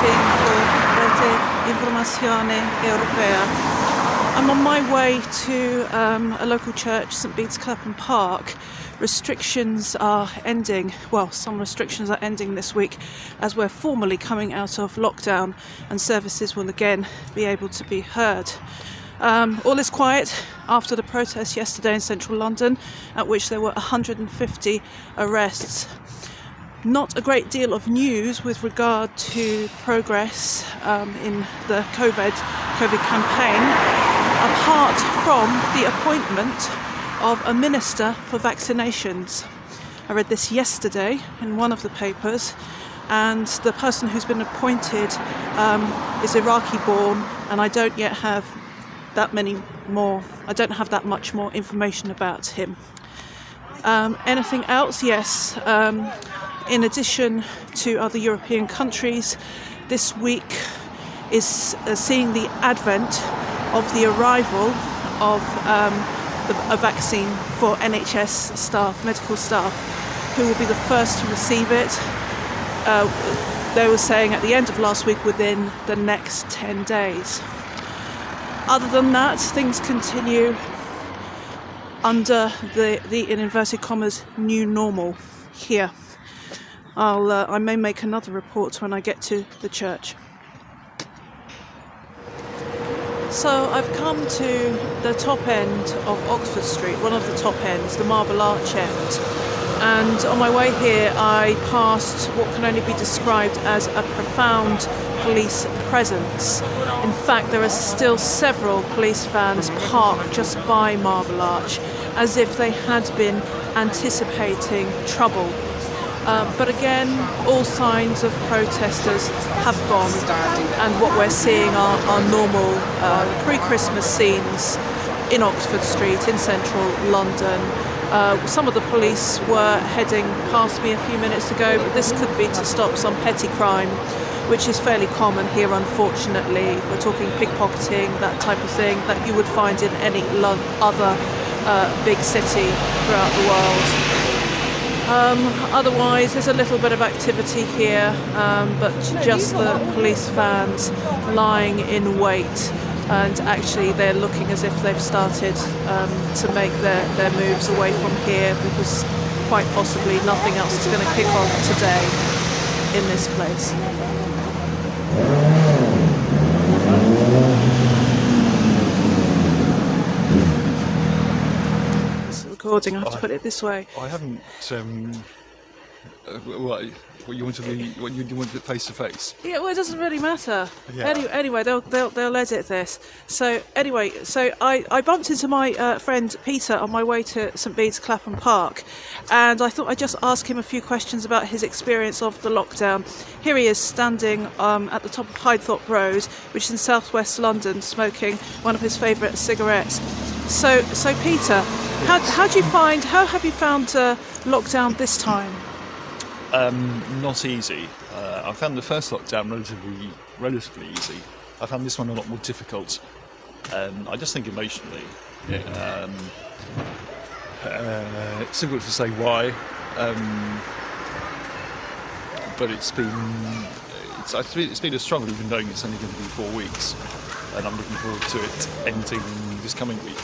reporting for Rete, Informazione, Europea. I'm on my way to a local church, St Bede's Clapham Park. Restrictions are ending, well, some restrictions are ending this week as we're formally coming out of lockdown and services will again be able to be heard. All is quiet after the protest yesterday in central London, at which there were 150 arrests. Not a great deal of news with regard to progress in the COVID campaign, apart from the appointment of a minister for vaccinations. I read this yesterday in one of the papers, and the person who's been appointed is Iraqi born, and I don't yet have that much more information about him. Anything else? Yes. In addition to other European countries, this week is seeing the advent of the arrival of a vaccine for NHS staff, medical staff, who will be the first to receive it. They were saying at the end of last week within the next 10 days. Other than that, things continue under the in inverted commas, new normal here. I may make another report when I get to the church. So I've come to the top end of Oxford Street, one of the top ends, the Marble Arch end. And on my way here, I passed what can only be described as a profound police presence. In fact, there are still several police vans parked just by Marble Arch, as if they had been anticipating trouble. But again, all signs of protesters have gone, and what we're seeing are normal pre-Christmas scenes in Oxford Street, in central London. Some of the police were heading past me a few minutes ago, but this could be to stop some petty crime, which is fairly common here, unfortunately. We're talking pickpocketing, that type of thing, that you would find in any other big city throughout the world. Otherwise, there's a little bit of activity here, but just the police vans lying in wait, and actually they're looking as if they've started to make their moves away from here, because quite possibly nothing else is going to kick off today in this place. Recording. I have to put it this way. I haven't. What you want to be? What you want it face to face? Yeah, well, it doesn't really matter. Yeah. Anyway, they'll edit this. So anyway, I bumped into my friend Peter on my way to St Bede's Clapham Park, and I thought I'd just ask him a few questions about his experience of the lockdown. Here he is standing at the top of Hythe Road, which is in southwest London, smoking one of his favourite cigarettes. So Peter, how have you found lockdown this time? Not easy. I found the first lockdown relatively easy. I found this one a lot more difficult. I just think emotionally, it's difficult to say why, but it's been a struggle, even though it's only going to be 4 weeks, and I'm looking forward to it ending this coming week.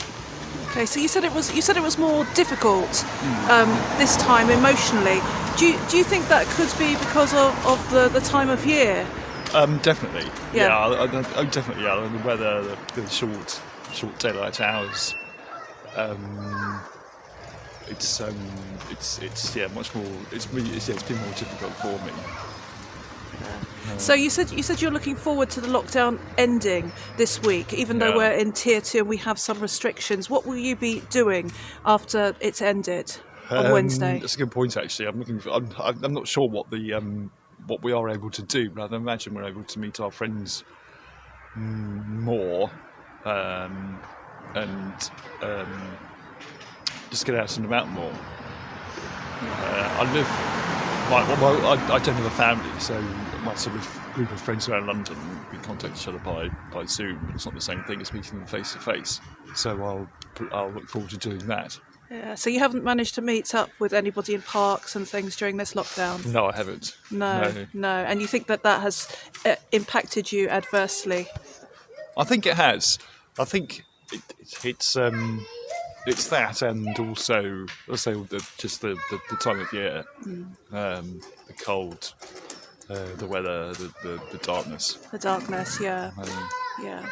Okay, so you said it was more difficult this time emotionally. Do you think that could be because of the time of year? Definitely. Yeah. Definitely. Yeah. The weather, the short daylight hours. It's much more. It's been more difficult for me. So you said you're looking forward to the lockdown ending this week, even though we're in tier 2 and we have some restrictions. What will you be doing after it's ended on Wednesday? That's a good point, actually. I'm not sure what we are able to do, but I imagine we're able to meet our friends more and just get out and about more. I don't have a family, so my sort of group of friends around London, we contact each other by Zoom. It's not the same thing as meeting them face to face. So I'll look forward to doing that. Yeah. So you haven't managed to meet up with anybody in parks and things during this lockdown? No, I haven't. No. And you think that has impacted you adversely? I think it has. I think it's that, and also the time of year, the cold, the weather, the darkness. The darkness, yeah. Yeah.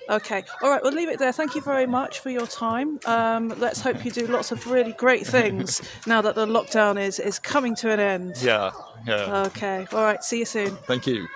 Okay. All right, we'll leave it there. Thank you very much for your time. Let's hope you do lots of really great things now that the lockdown is coming to an end. Yeah. Okay. All right. See you soon. Thank you.